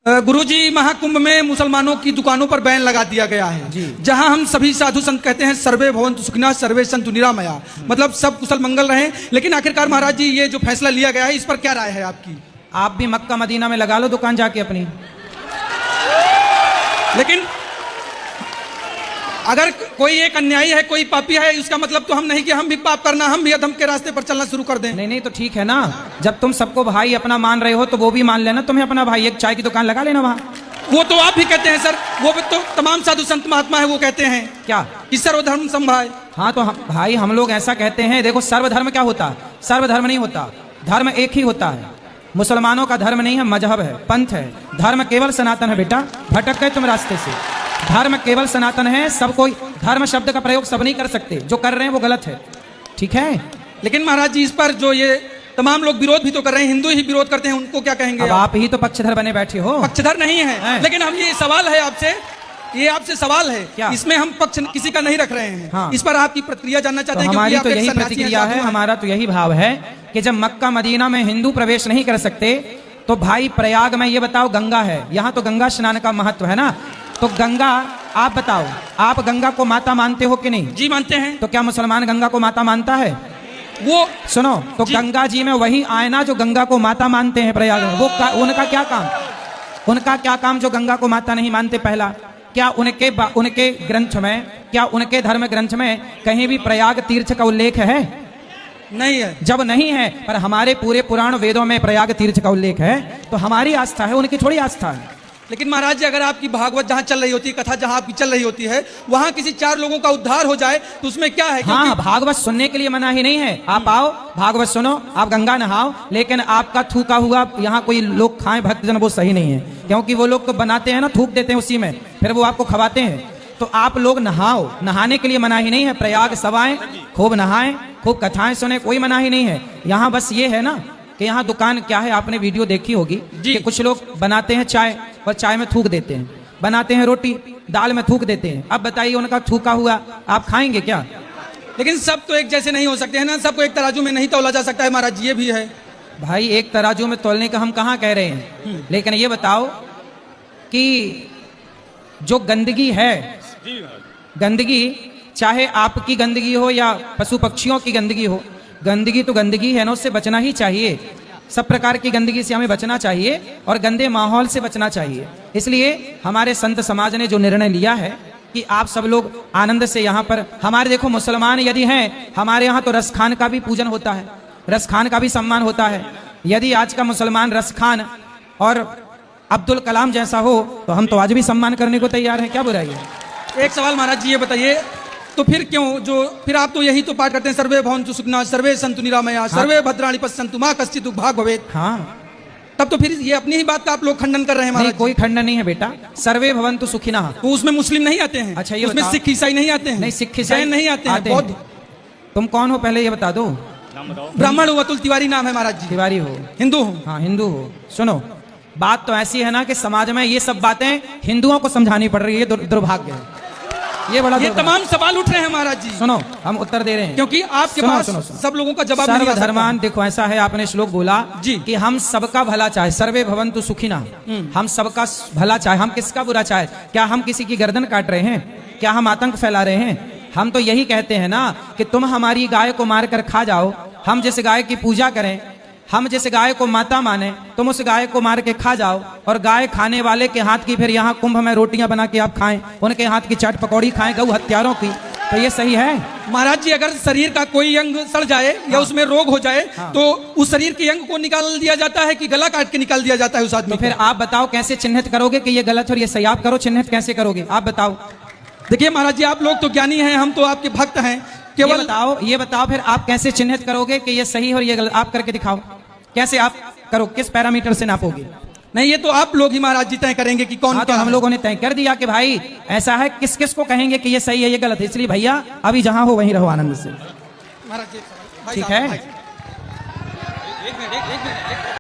गुरुजी, महाकुंभ में मुसलमानों की दुकानों पर बैन लगा दिया गया है जी। जहां हम सभी साधु संत कहते हैं सर्वे भवन्तु सुखिनः सर्वे सन्तु निरामया, मतलब सब कुशल मंगल रहें। लेकिन आखिरकार महाराज जी ये जो फैसला लिया गया है इस पर क्या राय है आपकी? आप भी मक्का मदीना में लगा लो दुकान जाके अपनी। लेकिन अगर कोई एक अन्यायी है, कोई पापी है, इसका मतलब तो हम नहीं कि हम भी पाप करना, हम भी अधम के रास्ते पर चलना शुरू कर दें। नहीं नहीं, तो ठीक है ना, जब तुम सबको भाई अपना मान रहे हो तो वो भी मान लेना तुम्हें अपना भाई। एक चाय की दुकान लगा लेना वहां। वो तो आप भी कहते हैं सर, वो तो तमाम साधु संत महात्मा है वो कहते हैं क्या कि सर्वधर्म समभाव। हाँ तो भाई हम लोग ऐसा कहते हैं। देखो सर्वधर्म क्या होता है? सर्वधर्म नहीं होता, धर्म एक ही होता है। मुसलमानों का धर्म नहीं है, मजहब है, पंथ है। धर्म केवल सनातन है बेटा, भटक गए तुम रास्ते से। धर्म केवल सनातन है, सब कोई धर्म शब्द का प्रयोग सब नहीं कर सकते, जो कर रहे हैं वो गलत है, ठीक है। लेकिन महाराज जी इस पर जो ये तमाम लोग विरोध भी तो कर रहे हैं, हिंदू ही विरोध करते हैं, उनको क्या कहेंगे? अब आप ही तो पक्षधर बने बैठे हो। पक्षधर नहीं है, लेकिन हम ये सवाल है आपसे, ये आपसे सवाल है क्या? इसमें हम पक्ष किसी का नहीं रख रहे हैं। हाँ। इस पर आपकी प्रतिक्रिया जानना चाहते हैं। हमारी तो यही प्रतिक्रिया है, हमारा तो यही भाव है कि जब मक्का मदीना में हिंदू प्रवेश नहीं कर सकते तो भाई प्रयाग में ये बताओ गंगा है, यहाँ तो गंगा स्नान का महत्व है ना, तो गंगा आप बताओ, आप गंगा को माता मानते हो कि नहीं? जी मानते हैं। तो क्या मुसलमान गंगा को माता मानता है? वो सुनो तो गंगा जी में वही आए ना जो गंगा को माता मानते हैं प्रयाग में। वो उनका क्या काम, उनका क्या काम जो गंगा को माता नहीं मानते? पहला, क्या उनके ग्रंथ में, क्या उनके धर्म ग्रंथ में कहीं भी प्रयाग तीर्थ का उल्लेख है? नहीं है। जब नहीं है, पर हमारे पूरे पुराण वेदों में प्रयाग तीर्थ का उल्लेख है, तो हमारी आस्था है, उनकी थोड़ी आस्था है। लेकिन महाराज जी अगर आपकी भागवत जहाँ चल रही होती है, कथा जहाँ आपकी चल रही होती है, वहाँ किसी 4 लोगों का उद्धार हो जाए तो उसमें क्या है? हाँ, भागवत सुनने के लिए मना ही नहीं है। आप आओ, भागवत सुनो, आप गंगा नहाओ, लेकिन आपका थूका हुआ यहाँ कोई लोग खाएं भक्तजन, वो सही नहीं है। क्योंकि वो लोग तो बनाते हैं ना, थूक देते हैं उसी में, फिर वो आपको खवाते हैं। तो आप लोग नहाओ, नहाने के लिए मना ही नहीं है। प्रयाग सवाएं, खूब नहाएं, खूब कथाएं सुने, कोई मना ही नहीं है। यहाँ बस ये है ना कि यहाँ दुकान क्या है, आपने वीडियो देखी होगी कि कुछ लोग बनाते हैं चाय और चाय में थूक देते हैं, बनाते हैं रोटी, दाल में थूक देते हैं। अब बताइए उनका थूका हुआ आप खाएंगे क्या? लेकिन सब तो एक जैसे नहीं हो सकते हैं ना, सबको एक तराजू में नहीं तौला जा सकता है महाराज जी, ये भी है। भाई एक तराजू में तौलने का हम कहाँ कह रहे हैं, लेकिन ये बताओ कि जो गंदगी है, गंदगी चाहे आपकी गंदगी हो या पशु पक्षियों की गंदगी हो, गंदगी तो गंदगी है ना, उससे बचना ही चाहिए। सब प्रकार की गंदगी से हमें बचना चाहिए और गंदे माहौल से बचना चाहिए। इसलिए हमारे संत समाज ने जो निर्णय लिया है कि आप सब लोग आनंद से यहाँ पर, हमारे देखो मुसलमान यदि हैं, हमारे यहाँ तो रसखान का भी पूजन होता है, रसखान का भी सम्मान होता है। यदि आज का मुसलमान रसखान और अब्दुल कलाम जैसा हो तो हम तो आज भी सम्मान करने को तैयार हैं, क्या बुराई है? एक सवाल महाराज जी ये बताइए, तो फिर क्यों जो फिर आप तो यही तो पाठ करते हैं सर्वे भवन्तु सुखिनः सर्वे सन्तु निरामया सर्वे भद्राणि पश्यन्तु मा कश्चित् दुःखभाग् भवेत्। हाँ, तब तो फिर ये अपनी ही बात का आप लोग खंडन कर रहे हैं महाराज। कोई खंडन नहीं है बेटा, सर्वे भवन्तु सुखिनः। तो उसमें मुस्लिम नहीं आते हैं? अच्छा, ये उसमें सिख ईसाई नहीं आते हैं? नहीं, सिख ईसाई नहीं आते हैं, बौद्ध। तुम कौन हो पहले ये बता दो? ब्राह्मण हूँ, अतुल तिवारी नाम है महाराज जी। तिवारी हो? हिंदू हूँ। हाँ हिंदू हो। सुनो, बात तो ऐसी है ना कि समाज में ये सब बातें हिंदुओं को समझानी पड़ रही है, दुर्भाग्य है ये तमाम सवाल उठ रहे हैं महाराज जी। सुनो, हम उत्तर दे रहे हैं क्योंकि आपके पास सब लोगों का जवाब नहीं आ सकता। सर्वधर्मान, देखो ऐसा है, आपने श्लोक बोला जी कि हम सबका भला चाहे, सर्वे भवन्तु सुखिनः, हम सबका भला चाहे। हम किसका बुरा चाहे? क्या हम किसी की गर्दन काट रहे हैं? क्या हम आतंक फैला रहे हैं? हम तो यही कहते हैं ना कि तुम हमारी गाय को मार कर खा जाओ, हम जिस गाय की पूजा करें, हम जिस गाय को माता माने, तुम उस गाय को मार के खा जाओ और गाय खाने वाले के हाथ की फिर यहाँ कुंभ में रोटियां बना के आप खाएं, उनके हाथ की चाट पकौड़ी खाएं गौ हत्यारों की, तो ये सही है? महाराज जी अगर शरीर का कोई अंग सड़ जाए या उसमें रोग हो जाए तो उस शरीर के अंग को निकाल दिया जाता है कि गला काट के निकाल दिया जाता है उस आदमी? तो फिर आप बताओ कैसे चिन्हित करोगे कि ये गलत और ये सही? आप करो चिन्हित, कैसे करोगे आप बताओ? देखिए महाराज जी, आप लोग तो ज्ञानी हैं, हम तो आपके भक्त हैं। केवल ये बताओ फिर आप कैसे चिन्हित करोगे कि ये सही और ये गलत? आप करके दिखाओ, कैसे आप करो, किस पैरामीटर से नापोगे? नहीं, ये तो आप लोग ही महाराज जी तय करेंगे कि कौन। हाँ, तो हम लोगों ने तय कर दिया कि भाई ऐसा है, किस किस को कहेंगे कि ये सही है ये गलत है। इसलिए भैया अभी जहां हो वहीं रहो आनंद से, महाराज जी। ठीक है?